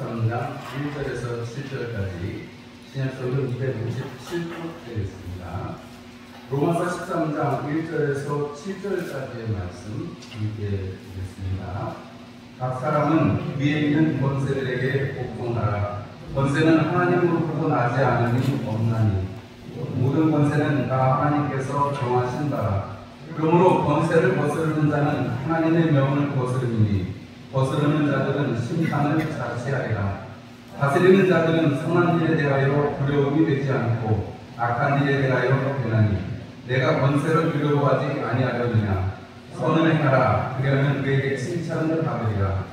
13장 1절에서 7절까지 신약성경 267쪽 되겠습니다. 로마서 13장 1절에서 7절까지의 말씀 함께 읽겠습니다. 각 사람은 위에 있는 권세들에게 복종하라. 권세는 하나님으로부터 나지 않으니 없나니 모든 권세는 다 하나님께서 정하신 바라. 그러므로 권세를 거스르는 자는 하나님의 명을 거스르니 거스르는 자들은 심판을 자취하리라. 다스리는 자들은 선한 일에 대하여 두려움이 되지 않고 악한 일에 대하여 되나니 내가 권세를 두려워하지 아니하려느냐. 선을 행하라. 그러면 그에게 칭찬을 받으리라.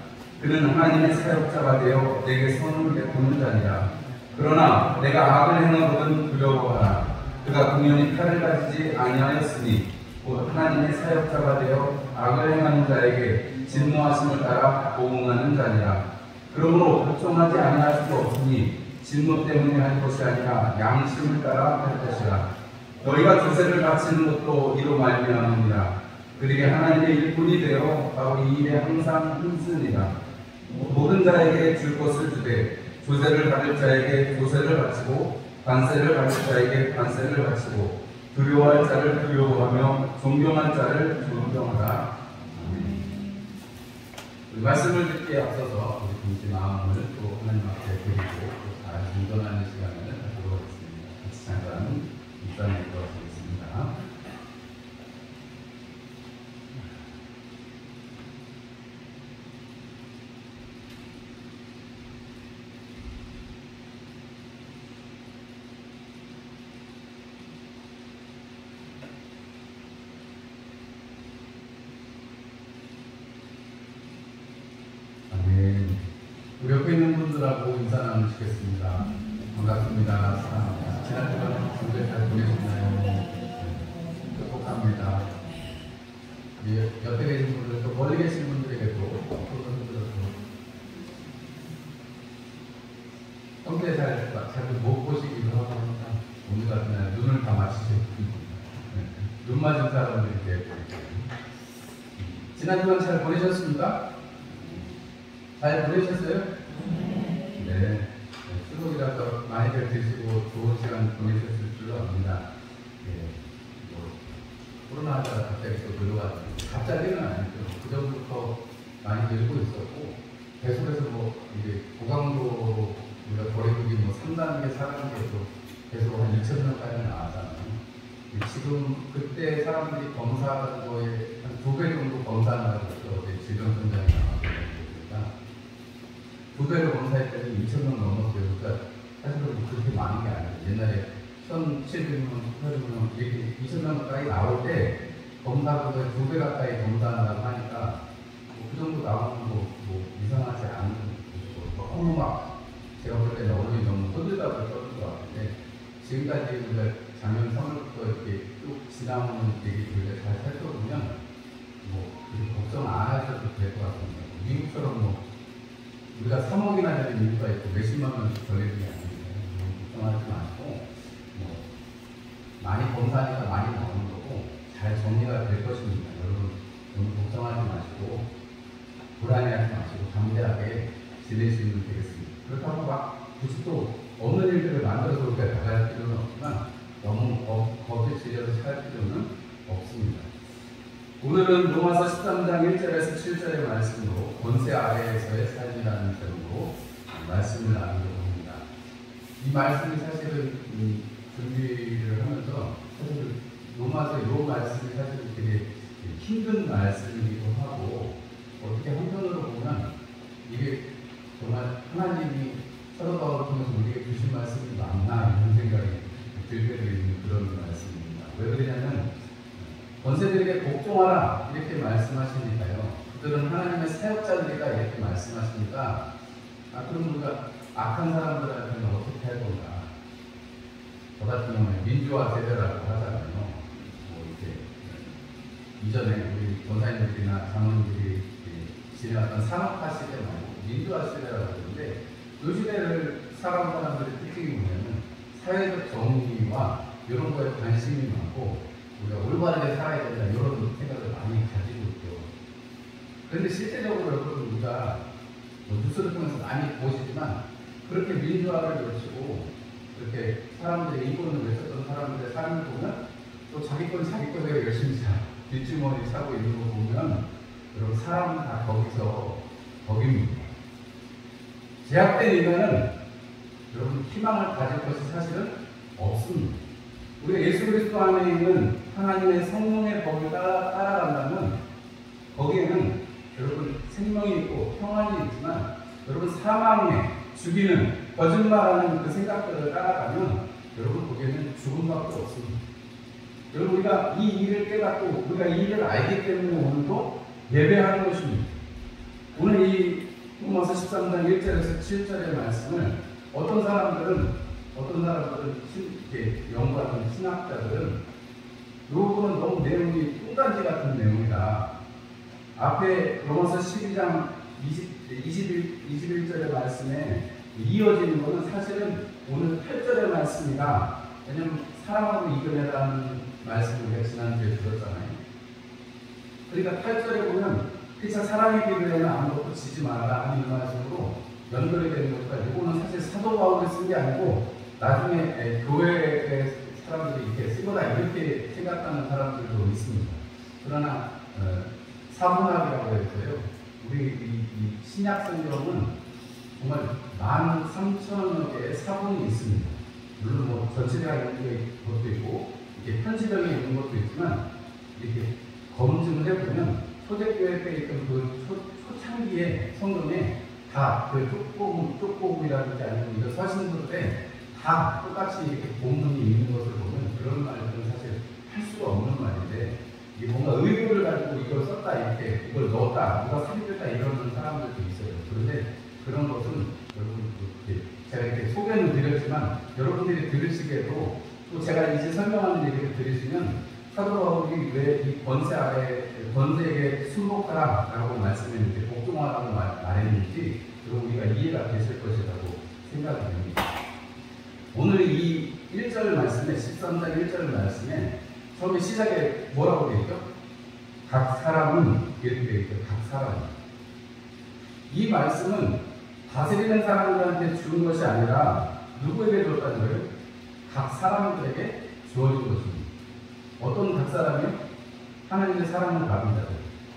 그는 하나님의 사역자가 되어 내게 선을 베푸는 자니라. 그러나 내가 악을 행하거든 두려워하라. 그가 공연히 칼을 가지지 아니하였으니 곧 하나님의 사역자가 되어 악을 행하는 자에게 진노하심을 따라 보응하는 자니라. 그러므로 걱정하지 아니할 수 없으니 진노 때문에 할 것이 아니라 양심을 따라 할 것이라. 너희가 조세를 바치는 것도 이로 말미암으니라. 그들이 하나님의 일꾼이 되어 바로 이 일에 항상 힘쓰니라. 모든 자에게 줄 것을 주되 조세를 받을 자에게 조세를 바치고 관세를 받을 자에게 관세를 바치고 두려워할 자를 두려워하며 존경할 자를 존경하라. 말씀을 듣기에 앞서서 우리 동지 마음을 또 하나님 앞에 드리고 또 잘 진전하는 시간을 갖도록 하겠습니다. 같이 잠깐 입장에 들어가겠습니다. 우리 옆에 있는 분들하고 인사 나누시겠습니다. 반갑습니다. 지난 주간 주말 잘 보내셨나요? 축복합니다. 옆에 계신 분들, 또 멀리 계신 분들에게도 평소에 잘 못 보시기도 하고 오늘 같은 날 눈을 다 맞추시고 눈 맞은 사람들에게 지난 주간 잘 보내셨습니까? 잘 보내셨어요? 네. 수고이라서 많이들 드시고 좋은 시간 보내셨을 줄로 압니다. 네. 코로나 하다가 갑자기 또 늘어가지고, 갑자기는 아니죠. 그 전부터 많이 늘고 있었고, 계속해서 이제 고강도 우리가 거리두기 3단계, 4단계도 계속 한 2,000명까지 나왔잖아요. 지금 그때 사람들이 검사하는 거에 한 2배 정도 검사를 하고 있어. 질병 현장에 나가고 있으니까. 2배로 검사했더니 2,000명 넘었어요. 그러니까 사실은 그렇게 많은 게 아니에요. 옛날에 1,700명, 1,800명 이렇게 2,000명 가까이 나올 때 검사보다 2배 가까이 검사한다고 하니까 그 정도 나오는 거 이상하지 않은 거죠. 너무 막 제가 볼 때는 언론이 너무 떠들다고 떠든 것 같은데 지금까지 우리가 작년 3월부터 이렇게 쭉 지나오는 얘기들을 잘 살펴보면 그렇게 걱정 안 하셔도 될 것 같습니다. 미국처럼 우리가 3억이나 되는 인구가 있고 몇십만 명씩 걸리는 게 아니에요. 걱정하지 마시고 많이 검사하니까 많이 나오는 거고 잘 정리가 될 것입니다. 여러분 너무 걱정하지 마시고 불안해하지 마시고 담대하게 지내시면 되겠습니다. 그렇다고 막 굳이 또 없는 일들을 만들어서 그렇게 나갈 필요는 없지만 너무 겁에 질려서 살 필요는 없습니다. 오늘은 로마서 13장 1절에서 7절의 말씀으로 권세 아래에서의 삶이라는 제목으로 말씀을 나누려고 합니다. 이 말씀이 사실은 준비를 하면서 사실 로마서 이 말씀이 사실 되게 힘든 말씀이기도 하고 어떻게 한편으로 보면 이게 정말 하나님이 사도 바울을 통해서 우리에게 주신 말씀이 맞나 이런 생각이 들 때도 있는 그런 말씀입니다. 왜 그러냐면 권세들에게 복종하라 이렇게 말씀하시니까요. 그들은 하나님의 사역자들이다 이렇게 말씀하시니까 그럼 우리가 악한 사람들한테는 어떻게 할 건가? 저 같은 경우는 민주화 세대라고 하잖아요. 이렇게 이전에 우리 권사님들이나 장로님들이 지내왔던 산업화 시대 말고 민주화 시대라고 하는데 그 시대를 살아온 사람들의 특징이 뭐냐면 사회적 정의와 이런 거에 관심이 많고 우리가 올바르게 살아야 된다 이런 생각을 많이 가지고 있죠. 그런데 실제적으로 여러분 우리가 뉴스를 통해서 많이 보시지만 있지만 그렇게 민주화를 외치고 그렇게 사람들의 인권을 외쳤던 사람들의 삶을 보면 또 자기 건 자기 거대로 열심히 뒷주머니 차고 있는 거 보면 여러분 사람은 다 거기서 거깁니다. 제약된 인간은 여러분 희망을 가질 것이 사실은 없습니다. 우리가 예수 그리스도 안에 있는 하나님의 성령의 법을 따라간다면 거기에는 여러분 생명이 있고 평안이 있지만 여러분 사망에 죽이는 거짓말하는 그 생각들을 따라가면 여러분 거기에는 죽음밖에 없습니다. 여러분 우리가 이 일을 깨닫고 우리가 이 일을 알기 때문에 오늘도 예배하는 것입니다. 오늘 이 로마서 13장 1절에서 7절의 말씀을 어떤 사람들은 연구하는 신학자들은 이 부분은 너무 내용이 뚱딴지 같은 내용이다. 앞에 로마서 12장 21절의 말씀에 이어지는 것은 사실은 오늘 8절의 말씀이다. 왜냐하면 사랑하고 이겨내라는 말씀을 우리가 지난주에 들었잖아요. 그러니까 8절에 보면 피차 사랑의 기도에는 아무것도 지지 말아라 하는 말씀으로 연결이 되는 것과 이거는 사실 사도 바울이 쓴 게 아니고 나중에 교회의 사람들이 이렇게 쓰거나 이렇게 생각하는 사람들도 있습니다. 그러나 사문학이라고 해서요. 우리 이 신약 성경은 정말 13,000여 개의 사본이 있습니다. 물론 뭐 전체적인 것도 있고 이렇게 편지적인 있는 것도 있지만 이렇게 검증을 해보면 초대교회 때 있던 그 초창기의 성경에 다 그 쪽복음이라든지 아니면 이런 서신들에 다 똑같이 이렇게 본문이 있는 것을 보면 그런 말들은 사실 할 수가 없는 말인데 이게 뭔가 의도를 가지고 이걸 썼다 이렇게 이걸 넣었다 누가 사기했다 이러는 사람들도 있어요. 그런데 그런 것은 여러분 제가 이렇게 소개는 드렸지만 여러분들이 들으시기에도 또 제가 이제 설명하는 얘기를 들으시면 사도 바울이 왜 이 권세에게 순복하라라고 말씀했는지 복종하라고 말했는지 그럼 우리가 이해가 되실 것이라고 생각이 됩니다. 오늘 이 1절 말씀에 13장 1절 말씀에 처음에 시작에 뭐라고 되어 있죠? 각 사람은 이렇게 되어 있죠. 각 사람. 이 말씀은 다스리는 사람들한테 주는 것이 아니라 누구에게 줬다는 거예요? 각 사람들에게 주어진 것입니다. 어떤 각 사람이요? 하나님의 사랑을 받은 자들,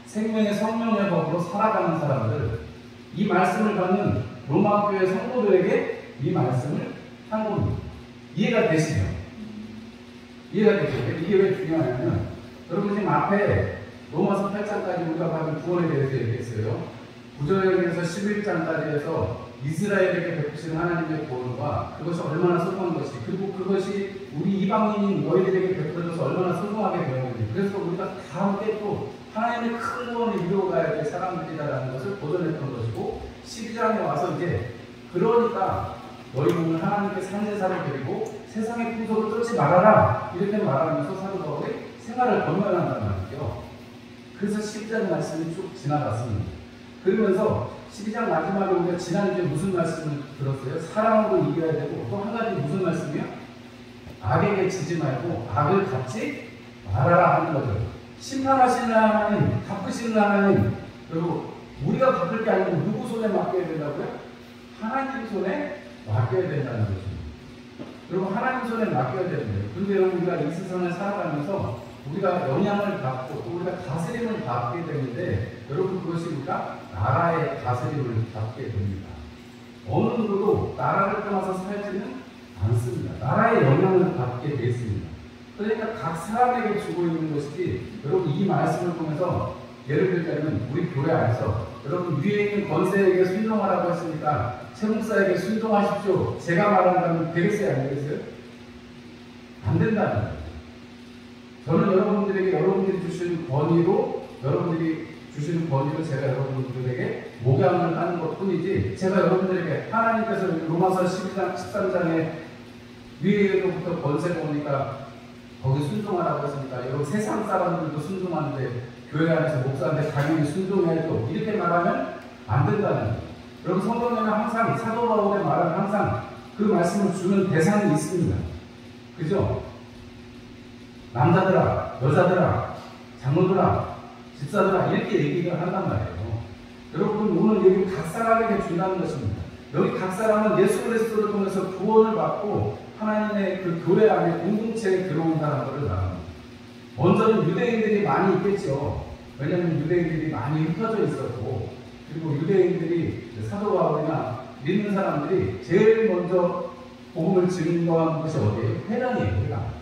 생명의 성령의 법으로 살아가는 사람들, 이 말씀을 받는 로마 교회 성도들에게 이 말씀을 한 겁니다. 이해가 되시죠? 이해가 되시죠? 이게 왜 중요하냐면 여러분 지금 앞에 로마서 8장까지 우리가 받은 구원에 대해서 얘기했어요. 9절에서 11장까지 해서 이스라엘에게 베푸시는 하나님의 구원과 그것이 얼마나 소중한 것이 그리고 그것이 우리 이방인인 너희들에게 베풀어져서 얼마나 소중하게 되었는지 그래서 우리가 다 함께 또 하나님의 큰 구원을 이루어가야 될 사람들이다라는 것을 보존했던 것이고 12장에 와서 이제 그러니까 너희 몸을 하나님께 산제사를 드리고 세상의 풍속을 쫓지 말아라 이렇게 말하면서 사도 바울이 생활을 권면한단 말이죠. 그래서 12장 말씀이 쭉 지나갔습니다. 그러면서 12장 마지막에 우리가 지난주에 무슨 말씀을 들었어요? 사랑으로 이겨야 되고 또 한 가지 무슨 말씀이요? 악에게 지지 말고 악을 갚지 말아라 하는 거죠. 심판하시는 하나님, 갚으시는 하나님, 그리고 우리가 갚을 게 아니고 누구 손에 맡겨야 된다고요? 하나님 손에 맡겨야 된다는 것입니다. 그리고 하나님 손에 맡겨야 되는 거예요. 그런데 여러분 우리가 이 세상을 살아가면서 우리가 영향을 받고 또 우리가 다스림을 받게 되는데 여러분 그것이 우리가 나라의 다스림을 받게 됩니다. 어느 누구도 나라를 떠나서 살지는 않습니다. 나라의 영향을 받게 됐습니다. 그러니까 각 사람에게 주고 있는 것이지 여러분 이 말씀을 통해서 예를 들자면 우리 교회 안에서 여러분 위에 있는 권세에게 순종하라고 했으니까 최 목사에게 순종하십시오. 제가 말한다면 되겠어요? 안 되겠어요? 안 된다는 거예요. 저는 여러분들에게 여러분들이 주시는 권위로 제가 여러분들에게 목양을 하는 것 뿐이지 제가 여러분들에게 하나님께서 로마서 13장에 위에로부터 권세가 오니까 거기 순종하라고 했으니까 여러분 세상 사람들도 순종하는데 교회 안에서 목사한테 당연히 순종해야죠. 이렇게 말하면 안 된다는 거예요. 여러분 성경에는 항상 사도 바울의 말은 항상 그 말씀을 주는 대상이 있습니다. 그죠? 남자들아, 여자들아, 장로들아, 집사들아 이렇게 얘기를 한단 말이에요. 여러분 오늘 여기 각 사람에게 준다는 것입니다. 여기 각 사람은 예수 그리스도를 통해서 구원을 받고 하나님의 그 교회 안에 공동체에 들어온 사람들을 말합니다. 먼저는 유대인들이 많이 있겠죠. 왜냐하면 유대인들이 많이 흩어져 있었고, 그리고 유대인들이 사도 바울이나 믿는 사람들이 제일 먼저 복음을 증거한 것이 어디예요? 회당이에요, 회당.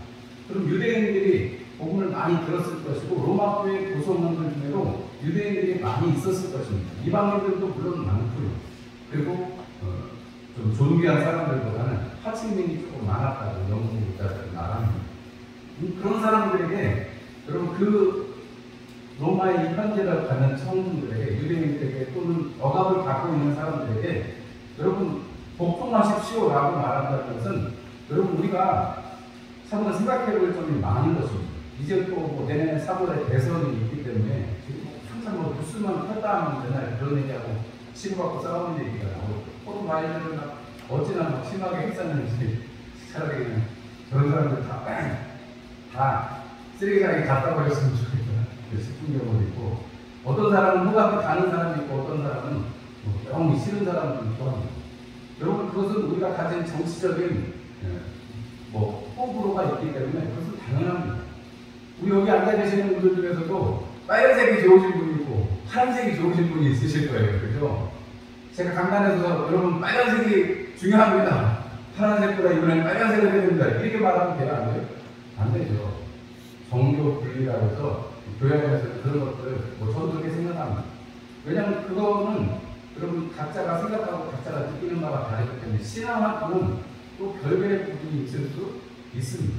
그럼 유대인들이 복음을 많이 들었을 것이고, 로마 교회 구성원들 중에도 유대인들이 많이 있었을 것입니다. 이방인들도 물론 많고요. 그리고 좀 존귀한 사람들보다는 하층민이 조금 많았다고 영국자들은 말합니다. 그런 사람들에게 여러분 그 로마의 현지를 가는 청중들에게, 유대인들에게 또는 억압을 갖고 있는 사람들에게 여러분 복종하십시오라고 말한다는 것은 여러분 우리가 차분히 생각해 볼 점이 많은 것입니다. 이제 또 내년에 3월에 대선이 있기 때문에 지금 항상 뉴스만 켰다 하면 맨날 그런 얘기하고 치고받고 싸우는 얘기가 나오고 포도 바이든을 어찌나 심하게 했었는지 차라리 그냥 저런 사람들 다 쓰레기장에 갖다 버렸으면 좋겠다 싶은 경우도 있고, 어떤 사람은 후각이 가는 사람이 있고 어떤 사람은 영 싫은 사람도 있고 합니다. 여러분 그것은 우리가 가진 정치적인 호불호가 있기 때문에 그것은 당연합니다. 우리 여기 앉아 계시는 분들 중에서도 빨간색이 좋으신 분이 있고 파란색이 좋으신 분이 있으실 거예요. 그죠? 제가 강단에서 여러분 빨간색이 중요합니다. 파란색보다 이번엔 빨간색을 해야 됩니다. 이렇게 말하면 돼요? 안 돼요? 안 되죠. 종교 분리라고 해서 교회 안에서 그런 것들을 저도 그렇게 생각합니다. 왜냐하면 그거는 여러분 각자가 생각하고 각자가 느끼는 바가 다르기 때문에 신앙하고는 또 별개의 부분이 있을 수 있습니다.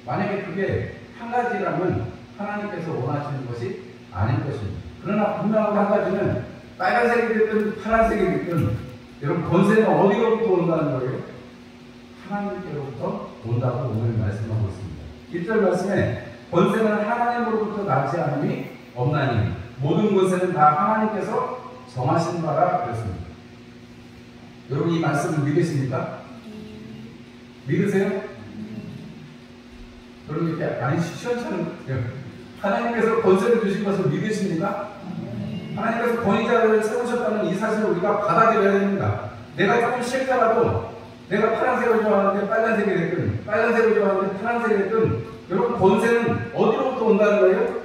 만약에 그게 한 가지라면 하나님께서 원하시는 것이 아닌 것입니다. 그러나 분명한 한 가지는 빨간색이 됐든 파란색이 됐든 여러분 권세는 어디로부터 온다는 거예요? 하나님께로부터 온다고 오늘 말씀하고 있습니다. 1절 말씀에 권세는 하나님으로부터 나지 않음이 없나니 모든 권세는 다 하나님께서 정하신 바라 그랬습니다. 여러분 이 말씀을 믿으십니까? 믿으세요? 여러분 이렇게 많이 시원찮은 하나님께서 권세를 주신 것을 믿으십니까? 하나님께서 권위자를 세우셨다는 이 사실을 우리가 받아들여야 됩니다. 내가 조금 싫더라도 내가 파란색을 좋아하는데 빨간색이 됐든 빨간색을 좋아하는데 파란색이 됐든 여러분 권세는 어디로부터 온다는 거예요?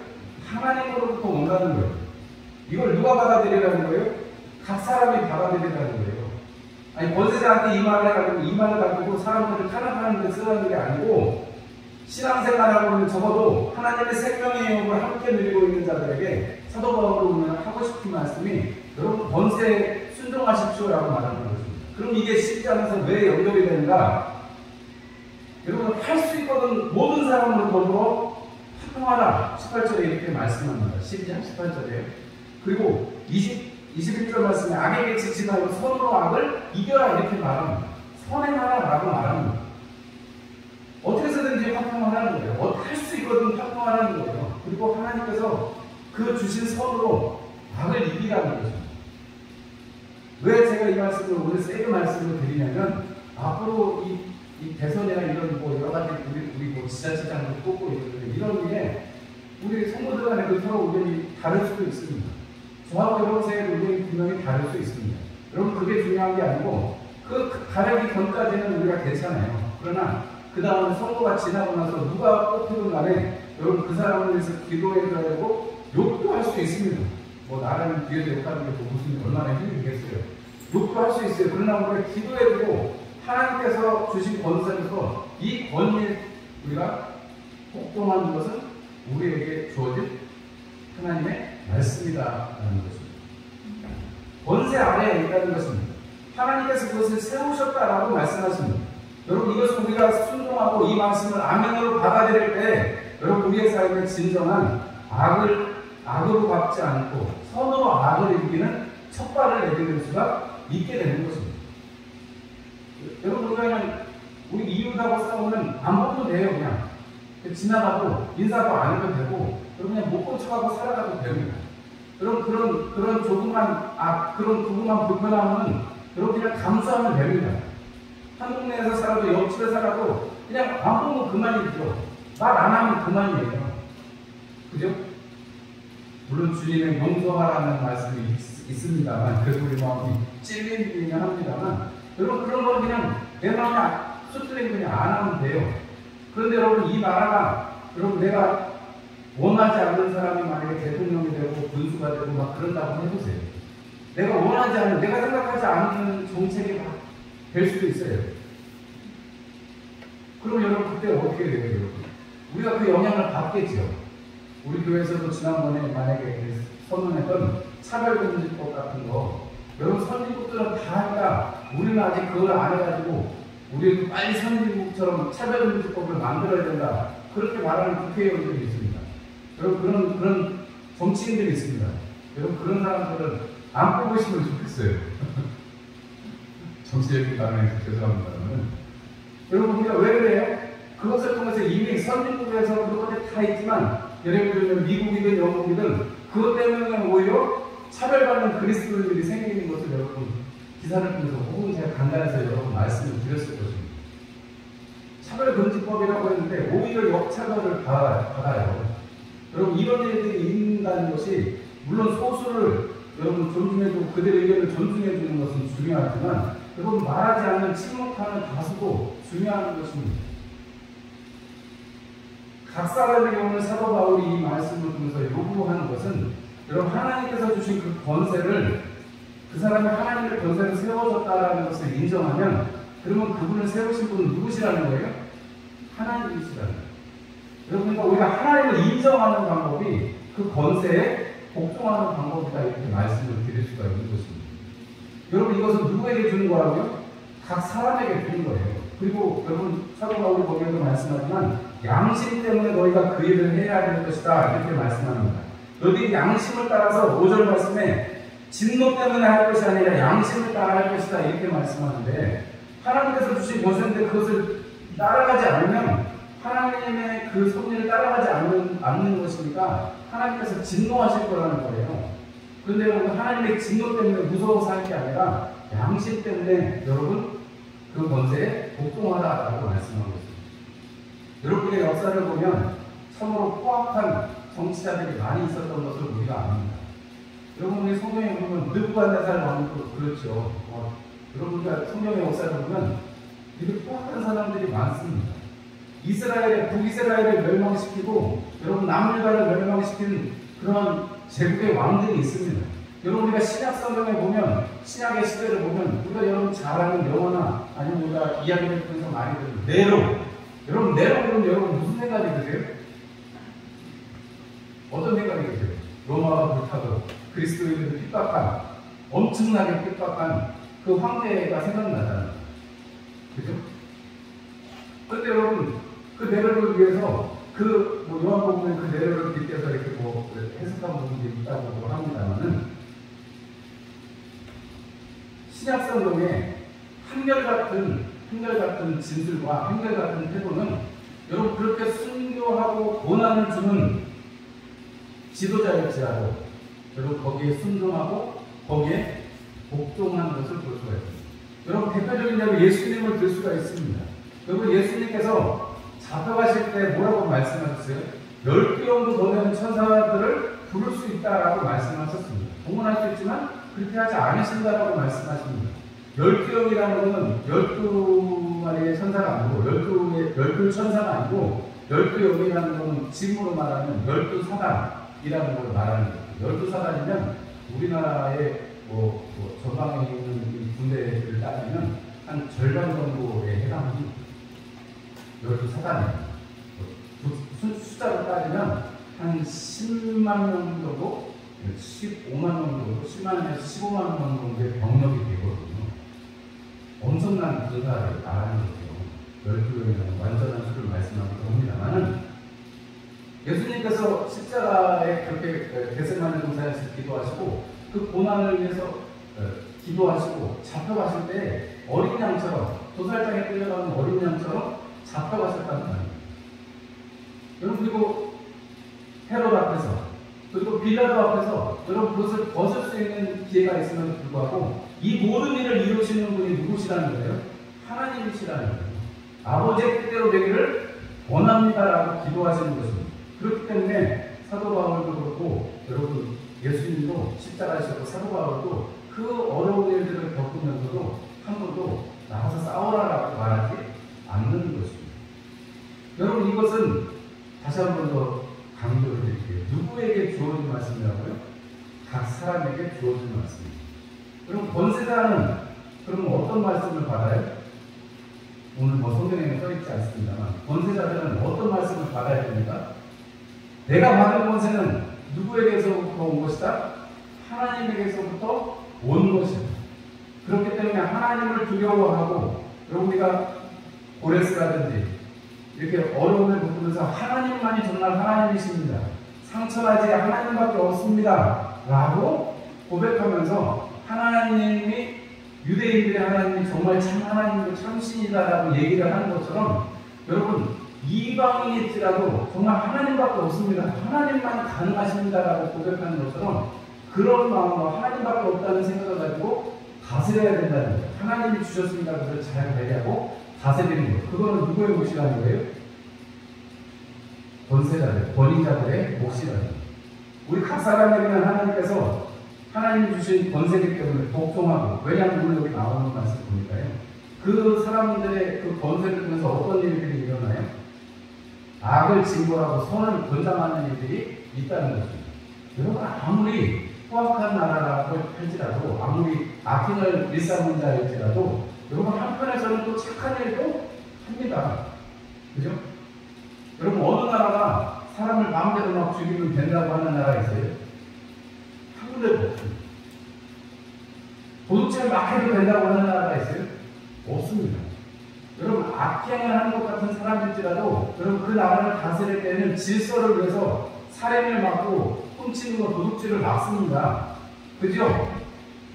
하나님으로부터 온다는 거예요. 이걸 누가 받아들이라는 거예요? 각 사람이 받아들이라는 거예요. 아니 권세자한테 이 말을 가지고 사람들을 탄압하는 데 쓰라는 게 아니고, 신앙생활하고는 적어도 하나님의 생명의 영역을 함께 누리고 있는 자들에게 사도 바울로 하고 싶은 말씀이 여러분 권세에 순종하십시오라고 말하는 것입니다. 그럼 이게 십자가에서 왜 연결이 되는가? 여러분 할 수 있거든 모든 사람으로 더불어 합동하라 18절에 이렇게 말씀합니다. 12장 18절에 그리고 21절 말씀에 악에게 지지 말고 선으로 악을 이겨라 이렇게 말합니다. 선행하라 라고 말합니다. 어떻게 해서든지 합동하라는 거예요. 할 수 있거든 합동하라는 거예요. 그리고 하나님께서 그 주신 선으로 악을 이기라는 것입니다. 왜 제가 이 말씀을 오늘 세게 말씀을 드리냐면, 앞으로 이 대선이나 이런 여러 가지 우리 지자체장도 뽑고 이런 게 우리 성도들 간에 서로 의견이 다를 수도 있습니다. 저하고 여러분의 의견이 분명히 다를 수 있습니다. 여러분 그게 중요한 게 아니고 그 다르기 전까지는 우리가 괜찮아요. 그러나 그 다음에 선거가 지나고 나서 누가 뽑히든 간에 여러분 그 사람을 위해서 기도해줘야 되고 욕도 할 수 있습니다. 나라는 뒤에서 욕하는 게 무슨 얼마나 힘들겠어요. 욕도 할 수 있어요. 그러나 우리가 기도해주고 하나님께서 주신 권세로서 이 권위에 우리가 복종하는 것은 우리에게 주어진 하나님의 말씀이다라는 것입니다. 권세 아래에 있다는 것입니다. 하나님께서 그것을 세우셨다라고 말씀하십니다. 여러분 이것을 우리가 순종하고 이 말씀을 아멘으로 받아들일 때 여러분 우리의 삶에 진정한 악으로 갚지 않고 선으로 악을 이기는 첫 발을 내디딜 수가 있게 되는 것입니다. 여러분 우리가 우리 이웃하고 싸우면 안 보도 돼요. 그냥 지나가도 인사도 안 해도 되고 그냥 못 본 척하고 살아가도 됩니다. 여러분 그런 조그만 그런 불편함은 여러분 그냥 감수하면 됩니다. 한국 내에서 살아도 옆집에 살아도 그냥 안 보면 그만이죠. 말 안 하면 그만이에요. 그죠? 물론 주님의 용서하라는 말씀이 있습니다만, 그래도 우리 마음이 찔리긴 합니다만, 여러분 그런 건 그냥 내 마음에 쏟들리면 그냥 안 하면 돼요. 그런데 여러분 이 나라가, 여러분 내가 원하지 않는 사람이 만약에 대통령이 되고 군수가 되고 막 그런다고 해보세요. 내가 원하지 않는, 내가 생각하지 않는 정책이 될 수도 있어요. 그럼 여러분 그때 어떻게 돼요, 여러분? 우리가 그 영향을 받겠죠. 우리 교회에서도 지난번에 만약에 선언했던 차별금지법 같은 거, 여러분 선진국들은 다 한다. 우리는 아직 그걸 안 해가지고 우리도 빨리 선진국처럼 차별금지법을 만들어야 된다. 그렇게 말하는 국회의원들이 있습니다. 여러분 그런 정치인들이 있습니다. 여러분 그런 사람들은 안 뽑으시면 좋겠어요. 정치적인 발언에서 죄송합니다만, 여러분 우리가 왜 그래요? 그것을 통해서 이미 선진국에서 그것이 다 있지만, 예를 들면 미국이든 영국이든 그것 때문에 오히려 차별받는 그리스도인들이 생기는 것을 여러분 기사를 통해서 혹은 제가 간단해서 여러분 말씀을 드렸을 것입니다. 차별금지법이라고 했는데 오히려 역차별을 받아요. 여러분 이런 일들이 있는다는 것이, 물론 소수를 여러분 존중해주고 그들의 의견을 존중해주는 것은 중요하지만, 여러분 말하지 않는 침묵하는 다수도 중요한 것입니다. 각 사람에게 오늘 사도 바울이 이 말씀을 통해서 요구하는 것은, 여러분 하나님께서 주신 그 권세를, 그 사람이 하나님의 권세를 세워줬다라는 것을 인정하면, 그러면 그분을 세우신 분은 누구시라는 거예요? 하나님이시라는 거예요. 여러분 그러니까 우리가 하나님을 인정하는 방법이 그 권세에 복종하는 방법이다, 이렇게 말씀을 드릴 수가 있는 것입니다. 여러분 이것은 누구에게 주는 거라고요? 각 사람에게 주는 거예요. 그리고 여러분 사도 바울이 거기에도 말씀하지만, 양심 때문에 너희가 그 일을 해야 될 것이다, 이렇게 말씀합니다. 너희들이 양심을 따라서 5절 말씀에 진노 때문에 할 것이 아니라 양심을 따라 할 것이다, 이렇게 말씀하는데, 하나님께서 주신 권세인데 그것을 따라가지 않으면, 하나님의 그 섭리를 따라가지 않는 것이니까 하나님께서 진노하실 거라는 거예요. 그런데 여러분 하나님의 진노 때문에 무서워서 할 게 아니라 양심 때문에 여러분 그 권세에 복종하라라고 말씀하고 있습니다. 여러분의 역사를 보면 참으로 포악한 정치자들이 많이 있었던 것을 우리가 압니다. 여러분 우리 성경에 보면 느부갓네살 왕도 그렇죠. 여러분들 성경의 역사를 보면 이렇게 포악한 사람들이 많습니다. 북이스라엘을 멸망시키고 여러분 남유다를 멸망시킨 그런 제국의 왕들이 있습니다. 여러분 우리가 신약 성경에 보면, 신약의 시대를 보면, 우리가 여러분 잘 아는 영화나 아니면 우리가 이야기를 통해서 많이 듣는 네로. 여러분 네로 그러면 여러분 무슨 생각이 드세요? 어떤 생각이 드세요? 로마가 불타고 그리스도인들을 핍박한, 엄청나게 핍박한 그 황제가 생각나잖아요. 그죠? 그런데 여러분 그 네로를 위해서 요한복음에 그 네로를 빗대서 이렇게 해석한 부분이 있다고 합니다만은, 신약 성경에 한결같은 진술과 한결같은 태도는, 여러분 그렇게 순교하고 고난을 주는 지도자일지라도 여러분 거기에 순종하고 거기에 복종하는 것을 볼 수가 있습니다. 여러분 대표적인 예로 예수님을 들 수가 있습니다. 여러분 예수님께서 잡혀가실 때 뭐라고 말씀하셨어요? 12 정도 더 되는 천사들을 부를 수 있다라고 말씀하셨습니다. 동원할 수 있지만 그렇게 하지 않으신다라고 말씀하십니다. 12영이라는 것은 12마리의 천사가 아니고 12 천사가 아니고 12영이라는 것은 지금으로 말하면 12사단이라는 걸 말하는 거예요. 12사단이면 우리나라의 전방에 있는 군대를 따지면 한 절반 정도에 해당합니다. 12사단이에요. 숫자로 따지면 한 10만 명 정도, 15만 명 정도, 10만에서 15만 명 정도의 병력이 되거든요. 엄청난 군사를 말하는 거죠. 12명이라는 완전한 수를 말씀하기도 합니다만은, 예수님께서 십자가에 그렇게 겟세마네 동산에서 기도하시고 그 고난을 위해서 기도하시고 잡혀가실 때 어린 양처럼, 도살장에 끌려가는 어린 양처럼 잡혀가셨다는 말입니다. 여러분 그리고 헤롯 앞에서, 그리고 빌라도 앞에서 여러분 그것을 벗을 수 있는 기회가 있음에도 불구하고 이 모든 일을 이루시는 분이 누구시라는 거예요? 하나님이시라는 거예요. 아버지의 뜻대로 되기를 원합니다라고 기도하시는 것입니다. 그렇기 때문에 사도 바울도 그렇고 여러분 예수님도 십자가에서도 사도 바울도 그 어려운 일들을 겪으면서도 한 번도 나가서 싸우라라고 말하지 않는 것입니다. 여러분 이것은 다시 한 번 더 강조를 드릴게요. 누구에게 주어진 말씀이라고요? 각 사람에게 주어진 말씀입니다. 그럼 권세자는 그럼 어떤 말씀을 받아요? 오늘 뭐 성경에는 써있지 않습니다만 권세자들은 어떤 말씀을 받아야 됩니까? 내가 받은 권세는 누구에게서부터 온 것이다? 하나님에게서부터 온 것이다. 그렇기 때문에 하나님을 두려워하고 우리가 고레스라든지 이렇게 어려움을 겪으면서 하나님만이 정말 하나님이십니다. 상처나지 하나님밖에 없습니다. 라고 고백하면서 하나님이 유대인들의 하나님이 정말 참 하나님이고 참신이다라고 얘기를 하는 것처럼 여러분 이방인일지라도 정말 하나님밖에 없습니다. 하나님만 가능하십니다라고 고백하는 것처럼 그런 마음으로 하나님밖에 없다는 생각을 가지고 다스려야 된다는 거예요. 하나님이 주셨습니다. 그래서 잘 관리하고 다스리는 것. 그거는 누구의 몫이라는 거예요? 권세자들, 권위자들의 몫이라는 거예요. 우리 각 사람에게는 하나님께서 하나님이 주신 권세기 때문에 복종하고, 왜냐하면 오늘 여기 나오는 말씀 보니까요. 그 사람들의 그 권세를 통해서 어떤 일들이 일어나요? 악을 징벌하고 선을 권장하는 일들이 있다는 것입니다. 여러분 아무리 포악한 나라라고 할지라도 아무리 악행을 일삼는 자일지라도 여러분 한편에서는 또 착한 일도 합니다. 그죠? 여러분 어느 나라가 사람을 마음대로 막 죽이면 된다고 하는 나라 있어요? 한 군데도 없습니다. 도둑질 막 해도 된다고 하는 나라가 있어요? 없습니다. 여러분 악행을 하는 것 같은 사람일지라도 여러분 그 나라를 다스릴 때는 질서를 위해서 살인을 막고 훔치는 거 도둑질을 막습니다. 그죠?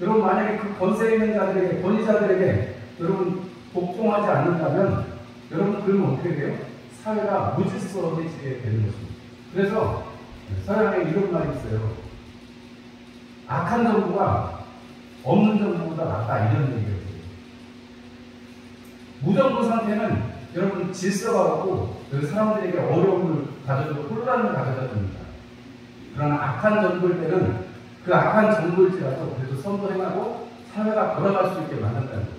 여러분 만약에 그 권세 있는 자들에게 권위자들에게 여러분 복종하지 않는다면 여러분 그러면 어떻게 돼요? 사회가 무질서해지게 되는 것입니다. 그래서 서양에 이런 말이 있어요. 악한 정부가 없는 정부보다 낫다 이런 얘기예요. 무정부 상태는 여러분 질서가 없고 사람들에게 어려움을 가져다 혼란을 가져다 줍니다. 그러나 악한 정부일 때는 그 악한 정부일지라도 그래도 선도 행하고 사회가 돌아갈 수 있게 만든다는 거예요.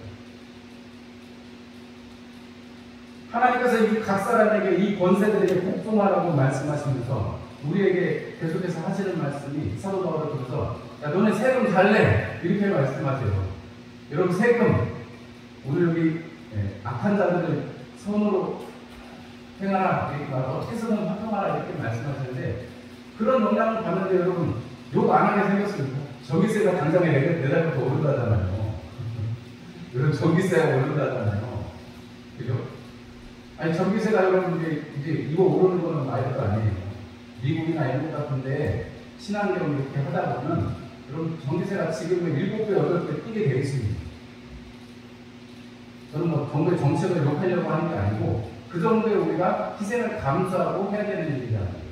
하나님께서 이 각 사람에게 이 권세들에게 복종하라고 말씀하시면서 우리에게 계속해서 하시는 말씀이 사도 바울을 통해서 야 너네 세금 잘 내! 이렇게 말씀하세요. 여러분 세금 오늘 여기 악한 자들을 선으로 행하라 이렇게 말하고 어떻게서는 활동하라 이렇게 말씀하시는데 그런 영향을 받는데 여러분 욕 안 하게 생겼습니다. 전기세가 당장에 내달부터 오른다잖아요. 여러분 전기세가 오른다잖아요. 그죠? 아니 전기세가 여러분 이제 이거 오르는 거는 말도 아니에요. 미국이나 영국 같은데 친환경 이렇게 하다 보면 여러분 전기세가 지금은 7배, 8배 뛰게 되어 있습니다. 저는 뭐 정부의 정책을 욕하려고 하는 게 아니고 그 정도에 우리가 희생을 감수하고 해야 되는 일이라는 거예요.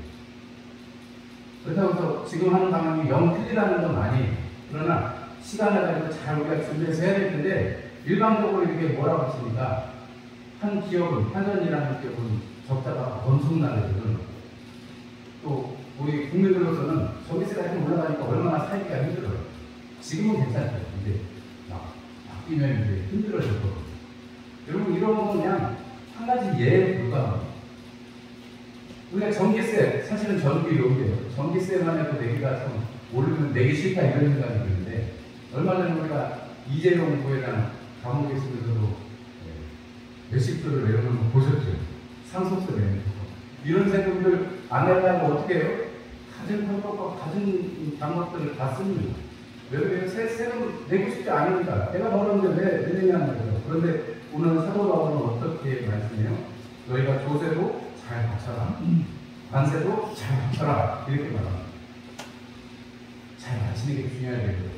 그렇다고 해서 지금 하는 방향이 영 틀리다는 건 아니에요. 그러나 시간을 가지고 잘 우리가 준비해서 해야 될 텐데 일방적으로 이렇게 뭐라고 하십니까? 한 기업은, 한전이라는 기업은 적자가 엄청나게 되는 또 우리 국민들로서는 전기세가 좀 올라가니까 얼마나 살기가 힘들어요. 지금은 괜찮죠. 근데 막 바뀌면 이제 힘들어졌거든요. 여러분 이런 건 그냥 한 가지 예에 불과합니다. 우리가 전기세, 사실은 전기요금이에요. 전기세만 해도 내기가 좀 오르면 내기 싫다 이런 생각이 드는데 얼마 전에 우리가 이재용 부회장 감옥에 있으면서도 몇십 조를 내려놓은 거 보셨죠? 상속세 내는 거. 이런 세금들 안 내려고 어떻게 해요? 가진 방법과 가진 방법들을 다 씁니다. 왜 세금 내고 싶지 않으니까. 내가 벌었는데 왜 내냐는 거예요. 그런데 오늘 사도 바울은 어떻게 말씀해요? 너희가 조세도 잘 바쳐라. 관세도 잘 바쳐라. 이렇게 말합니다. 잘 바치는 게 중요해야 되거든요.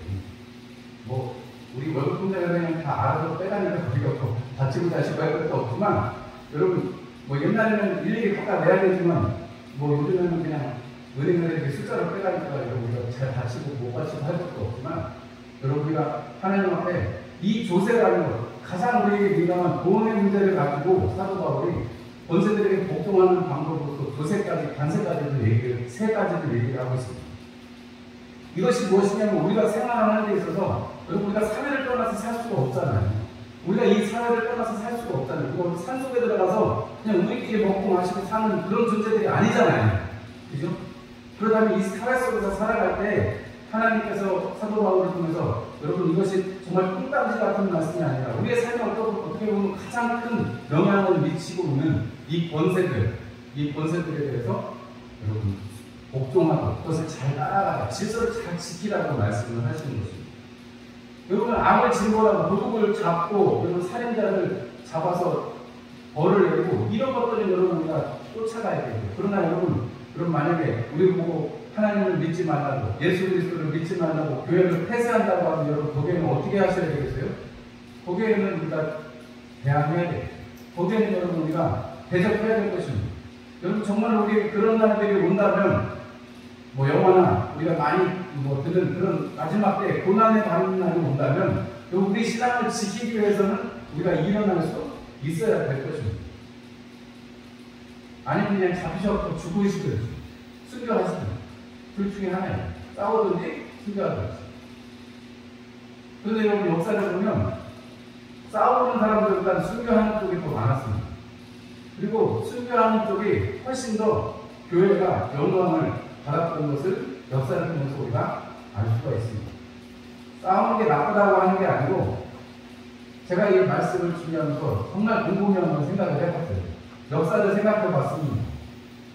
뭐 우리 월급 통장에 그냥 다 알아서 빼가니까 우리가 다치고 다시고 할 것도 없지만 여러분 뭐 옛날에는 일일이 갖다 내야 되지만 뭐 요즘에는 그냥 은행에 이렇게 숫자로 빼가니까 우리가 잘 다치고 못 다치고 할 것도 없지만 여러분 우리가 하나님 앞에 이 조세라는 것 가장 우리에게 민감한 돈의 문제를 가지고 사도 바울이 권세들에게 복종하는 방법으로 두세 가지, 반세까지도 얘기를, 세 가지도 얘기를 하고 있습니다. 이것이 무엇이냐면 우리가 생활하는 데 있어서 여러분 우리가 사회를 떠나서 살 수가 없잖아요. 우리가 이 사회를 떠나서 살 수가 없잖아요. 그리고 산속에 들어가서 그냥 우리끼리 먹고 마시고 사는 그런 존재들이 아니잖아요. 그죠? 그러다면 이 사회 속에서 살아갈 때 하나님께서 사도 바울을 통해서 여러분 이것이 정말 꿀단지 같은 말씀이 아니라 우리의 삶에 어떻게 보면 가장 큰 영향을 미치고 있는 이 권세들에 대해서 여러분 복종하고 그것을 잘 따라가라, 질서를 잘 지키라고 말씀을 하시는 것입니다. 여러분 악을 진보하고 도둑을 잡고 여러분 살인자를 잡아서 벌을 내고 이런 것들을 여러분 우리가 쫓아가야 돼요. 그러나 여러분 그럼 만약에 우리 보고 하나님을 믿지 말라고, 예수 그리스도를 믿지 말라고 교회를 폐쇄한다고 하면 여러분 거기에는 어떻게 하셔야 되겠어요? 거기에는 우리가 대항해야 돼요. 거기에는 여러분 우리가 대적해야 될 것입니다. 여러분 정말 우리 그런 날들이 온다면 뭐 영화나 우리가 많이 듣는 그런 마지막 때 고난의 받는 날이 온다면 우리 신앙을 지키기 위해서는 우리가 일어날 수 있어야 될 것입니다. 아니면 그냥 잡히셔서 죽으시든지 순교하시든지 둘 중에 하나예요. 싸우든지 순교하든지. 그런데 여러분 역사를 보면 싸우는 사람들보다 순교하는 쪽이 더 많았습니다. 그리고 순교하는 쪽이 훨씬 더 교회가 영광을 받았던 것을 역사를 통해서 우리가 알 수가 있습니다. 싸우는 게 나쁘다고 하는 게 아니고 제가 이 말씀을 준비하면서 정말 곰곰이 한번 생각을 해봤어요. 역사를 생각해 봤습니다.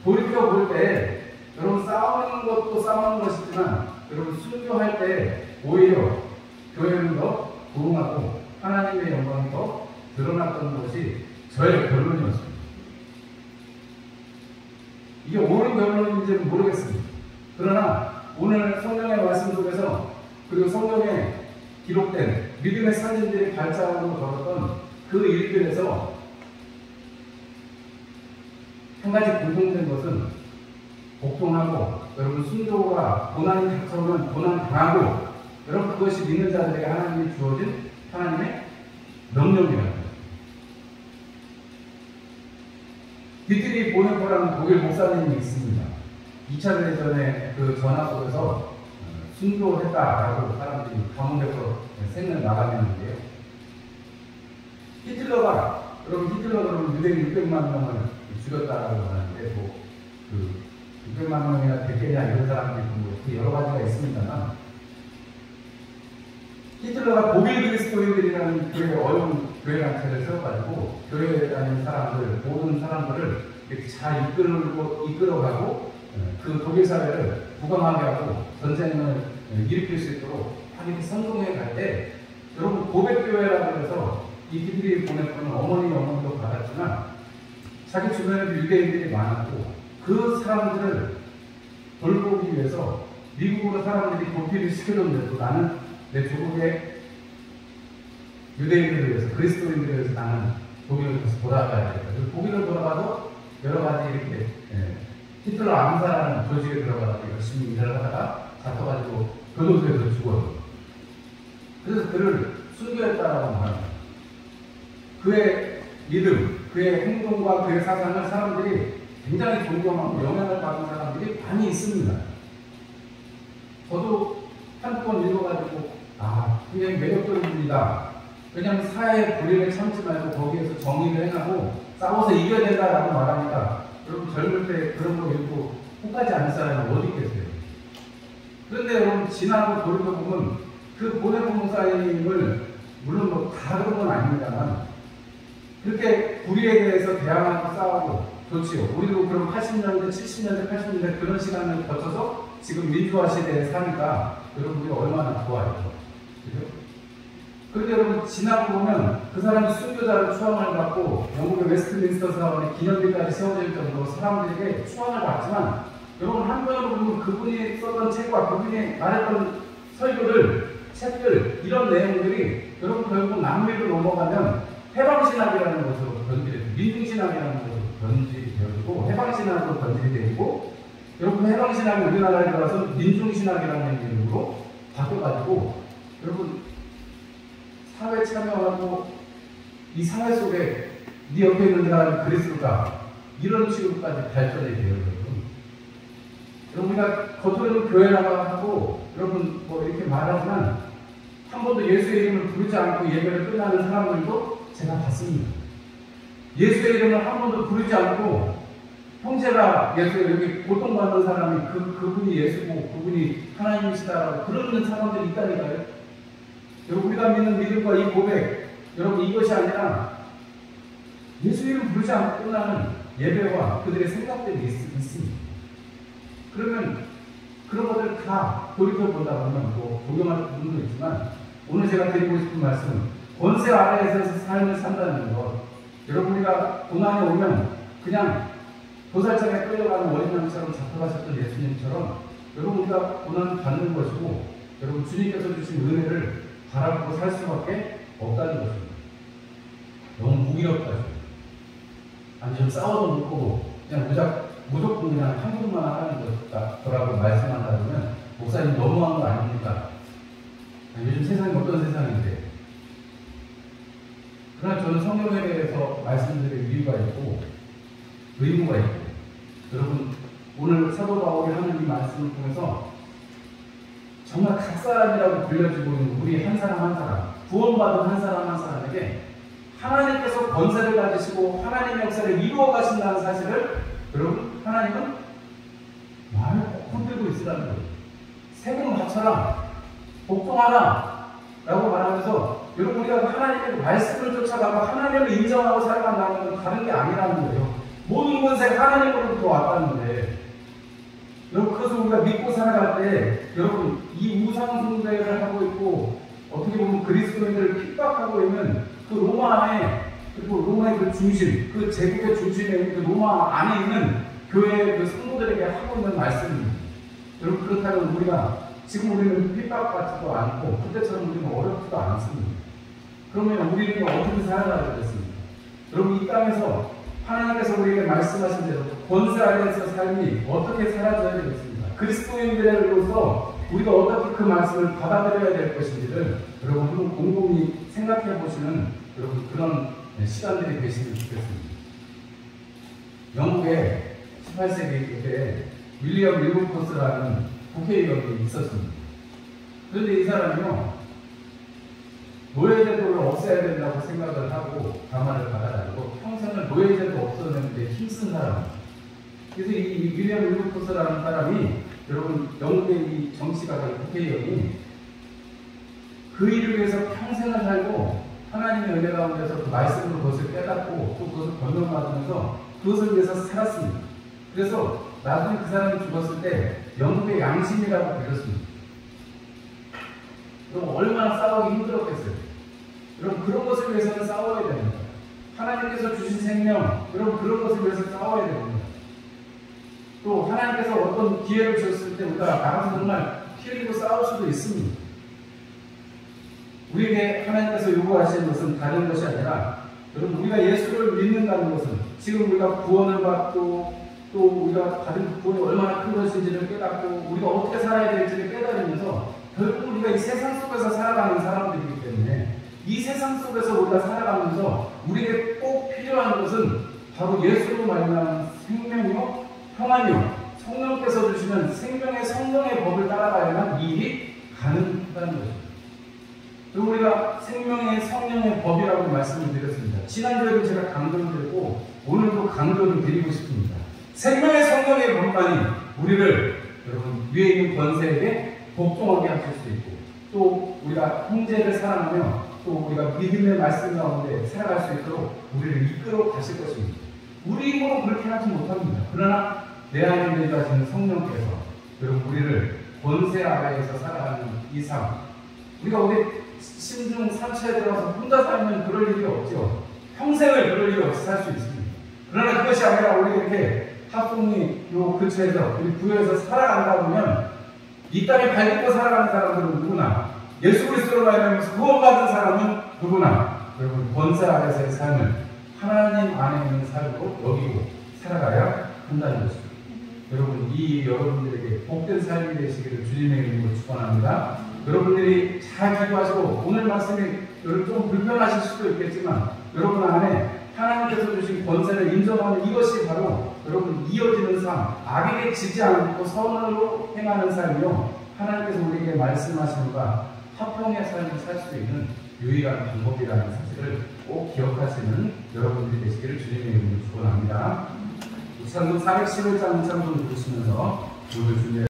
돌이켜볼 때 여러분 싸우는 것도 싸우는 것이지만 여러분 순교할 때 오히려 교회는 더 부흥하고 하나님의 영광이 더 드러났던 것이 저의 결론이었습니다. 이게 옳은 결론인지는 모르겠습니다. 그러나 오늘 성경의 말씀 속에서 그리고 성경에 기록된 믿음의 사진들이 발자국으로 걸었던 그 일들에서 한 가지 공통된 것은 복종하고 여러분 순교가 고난이 닥쳐오면 고난 당하고 여러분 그것이 믿는 자들에게 하나님이 주어진 하나님의 명령이라는 디트리 보네퍼라는 독일 목사님이 있습니다. 2차 대전의 그 전화 속에서 순교했다라고 사람들이 감옥에서 생을 나가는데요. 히틀러가 그럼 유대인 600만 명을 죽였다라고 하는데 그 600만 명이나 됐겠냐 이런 사람들이 뭐 여러 가지가 있습니다만 히틀러가 독일 그리스도인들이라는 교회 어려운 교회 단체를 세워가지고 교회에 다니는 사람들 모든 사람들을 이렇게 잘 이끌어가고 그 독일 사회를 부강하게 하고 전쟁을 일으킬 수 있도록 이렇게 성공해 갈 때 여러분 고백교회라고 해서 이 디트리 보네퍼는 어머니도 받았지만 자기 주변에도 유대인들이 많았고 그 사람들을 돌보기 위해서 미국으로 사람들이 도피를 시켜줬는데도 나는 내 조국의 유대인들을 위해서 그리스도인들을 위해서 나는 독일을 다시 돌아가야 되겠다. 독일을 돌아가도 여러 가지 이렇게 히틀러 암살하는 조직에 들어가서 열심히 일을 하다가 잡혀가지고 교도소에서 죽어요. 그래서 그를 순교했다라고 말합니다. 그의 믿음, 그의 행동과 그의 사상을 사람들이 굉장히 존경하고 영향을 받은 사람들이 많이 있습니다. 저도 한번 읽어가지고 굉장히 매력적인 분이다. 왜냐하면 사회의 불의를 참지 말고 거기에서 정의를 행하고 싸워서 이겨야 된다라고 말하니까 여러분 젊을 때 그런 거 읽고 혹하지 않을 사람이 어디 있겠어요? 그런데 여러분 지나고 돌이켜보면 그 보네퍼 목사님을 물론 뭐 다 그런 건 아닙니다만 그렇게 불의에 대해서 대항하고 싸우고 좋지요. 우리도 그럼 80년대, 70년대, 80년대 그런 시간을 거쳐서 지금 민주화 시대에 사니까 여러분들이 얼마나 좋아요. 그죠? 그런데 여러분 지나고 보면 그 사람이 순교자로 추앙을 받고 영국의 웨스트민스터 사원에 기념비까지 세워질 정도로 사람들에게 추앙을 받지만 여러분 한편으로 보면 그분이 썼던 책과 그분이 말했던 책들 이런 내용들이 여러분 결국 남미로 넘어가면 해방신학이라는 것으로 변질이 민중신학이라는 것으로 변질이 되어지고 해방신학으로 변질이 되고 여러분 해방신학이 우리나라에 들어와서 민중신학이라는 이름으로 바뀌어가지고 여러분 사회 참여하고 이 사회 속에 네 옆에 있는 사람이 그리스도다 이런 식으로까지 발전이 돼요, 여러분. 우리가 겉으로는 교회 나가고 여러분 뭐 이렇게 말하지만 한 번도 예수의 이름을 부르지 않고 예배를 끝나는 사람들도 제가 봤습니다. 예수의 이름을 한 번도 부르지 않고 형제가 예수 여기 고통받는 사람이 그분이 예수고 그분이 하나님이시다라고 그러는 사람들이 있다니까요. 여러분 우리가 믿는 믿음과 이 고백, 여러분 이것이 아니라 예수 이름 부르지 않고 끝나는 예배와 그들의 생각들이 있습니다. 그러면 그런 것들을 다 돌이켜본다 보면 뭐 적용할 부분도 있지만 오늘 제가 드리고 싶은 말씀은 권세 아래에서 삶을 산다는 것. 여러분 우리가 고난에 오면 그냥 도살장에 끌려가는 어린 양처럼 잡혀가셨던 예수님처럼 여러분 우리가 고난을 받는 것이고 여러분 주님께서 주신 은혜를 바라보고 살 수밖에 없다는 것입니다. 너무 무기력하죠. 아니 좀 싸워도 못 보고 그냥 무조건 그냥 한국만 하는 거라고 말씀한다 그러면 목사님 너무한 거 아닙니까? 아니, 요즘 세상이 어떤 세상인데. 그러나 저는 성경에 대해서 말씀드릴 이유가 있고 의무가 있고 여러분 오늘 사도 바울이 하는 이 말씀을 통해서 정말 각 사람이라고 불려지고 있는 우리 한 사람 한 사람, 구원받은 한 사람 한 사람에게 하나님께서 권세를 가지시고 하나님의 역사를 이루어 가신다는 사실을 여러분 하나님은 마음에 꼭 흔들고 있으라는 거예요. 세금 바쳐라, 복종하라 라고 말하면서 여러분 우리가 하나님의 말씀을 쫓아가고 하나님을 인정하고 살아간다는 건 다른 게 아니라는 거예요. 모든 권세가 하나님으로부터 왔다는데 여러분 그것을 우리가 믿고 살아갈 때 여러분 이 우상숭배를 하고 있고 어떻게 보면 그리스도인들을 핍박하고 있는 그 로마 안에 그리고 로마의 그 중심, 그 제국의 중심에 있는 그 로마 안에 있는 교회의 그 성도들에게 하고 있는 말씀입니다. 여러분 그렇다면 우리가 지금 우리는 핍박받지도 않고 그때처럼 우리는 어렵지도 않습니다. 그러면 우리는 어떻게 살아가야 되겠습니까? 여러분 이 땅에서 하나님께서 우리에게 말씀하신 대로 권세 아래에서 삶이 어떻게 살아져야 되겠습니까? 그리스도인들로서 우리가 어떻게 그 말씀을 받아들여야 될 것인지를 여러분 한번 곰곰이 생각해 보시는 여러분 그런 시간들이 되시면 좋겠습니다. 영국에 18세기 때 윌리엄 윌버포스라는 국회의원이 있었습니다. 그런데 이 사람이요 노예제도를 없애야 된다고 생각을 하고 가마를 받아가지고 평생을 노예제도 없애는데 힘쓴 사람입니다. 그래서 이 윌리엄 윌버포스라는 사람이 여러분 영국의 이 정치가가 국회의원이 그 일을 위해서 평생을 살고 하나님의 은혜 가운데서 그 말씀으로 그것을 깨닫고 또 그것을 변명받으면서 그것을 위해서 살았습니다. 그래서 나중에 그 사람이 죽었을 때 영국의 양심이라고 불렸습니다. 그럼 얼마나 싸우기 힘들었겠어요. 여러분 그런 것을 위해서는 싸워야 됩니다. 하나님께서 주신 생명, 여러분 그런 것을 위해서 싸워야 됩니다. 또 하나님께서 어떤 기회를 주셨을 때 우리가 나가서 정말 피 흘리고 싸울 수도 있습니다. 우리에게 하나님께서 요구하시는 것은 다른 것이 아니라 여러분 우리가 예수를 믿는다는 것은 지금 우리가 구원을 받고 또 우리가 받은 그 구원이 얼마나 큰 것인지를 깨닫고 우리가 어떻게 살아야 될지를 깨달으면서 결국 우리가 이 세상 속에서 살아가는 사람들이기 때문에 이 세상 속에서 우리가 살아가면서 우리에게 꼭 필요한 것은 바로 예수로 말미암은 생명이요 평안이요 성령께서 주시는 생명의 성령의 법을 따라가야만 이 일이 가능하다는 것입니다. 그리고 우리가 생명의 성령의 법이라고 말씀을 드렸습니다. 지난주에도 제가 강조를 드렸고 오늘도 강조를 드리고 싶습니다. 생명의 성령의 법만이 우리를 여러분 위에 있는 권세에게 복종하게 하실 수 있고 또 우리가 형제를 사랑하며 또 우리가 믿음의 말씀 가운데 살아갈 수 있도록 우리를 이끌어 가실 것입니다. 우리 힘으로 그렇게 하지 못합니다. 그러나 내 안에 내주하시는 성령께서 여러분 우리를 권세 아래에서 살아가는 이 삶 우리가 우리 심중 산처에 들어가서 혼자 살면 그럴 일이 없죠. 평생을 그럴 일이 없이 살 수 있습니다. 그러나 그것이 아니라 우리 이렇게 합동리 요 근처에서 우리 구역에서 살아간다 보면 이 땅에 발딛고 살아가는 사람들은 누구나 예수 그리스도로 말하면서 구원받은 사람은 누구나 여러분 권세 아래서의 삶을 하나님 안에 있는 삶으로 여기고 살아가야 한다는 것입니다. 여러분 이 여러분들에게 복된 삶이 되시기를 주님의 이름으로 축원합니다. 여러분들이 잘 기도하시고 오늘 말씀이 여러분 좀 불편하실 수도 있겠지만 여러분 안에 하나님께서 주신 권세를 인정하는 이것이 바로 여러분 이어지는 삶, 악에게 지지 않고 선으로 행하는 삶이요, 하나님께서 우리에게 말씀하신 바 화평의 삶을 살 수 있는 유일한 방법이라는 사실을 꼭 기억하시는 여러분들이 되시기를 주님의 이름으로 축원합니다. 우창국 411장 우창국 부르시면서 오늘 주님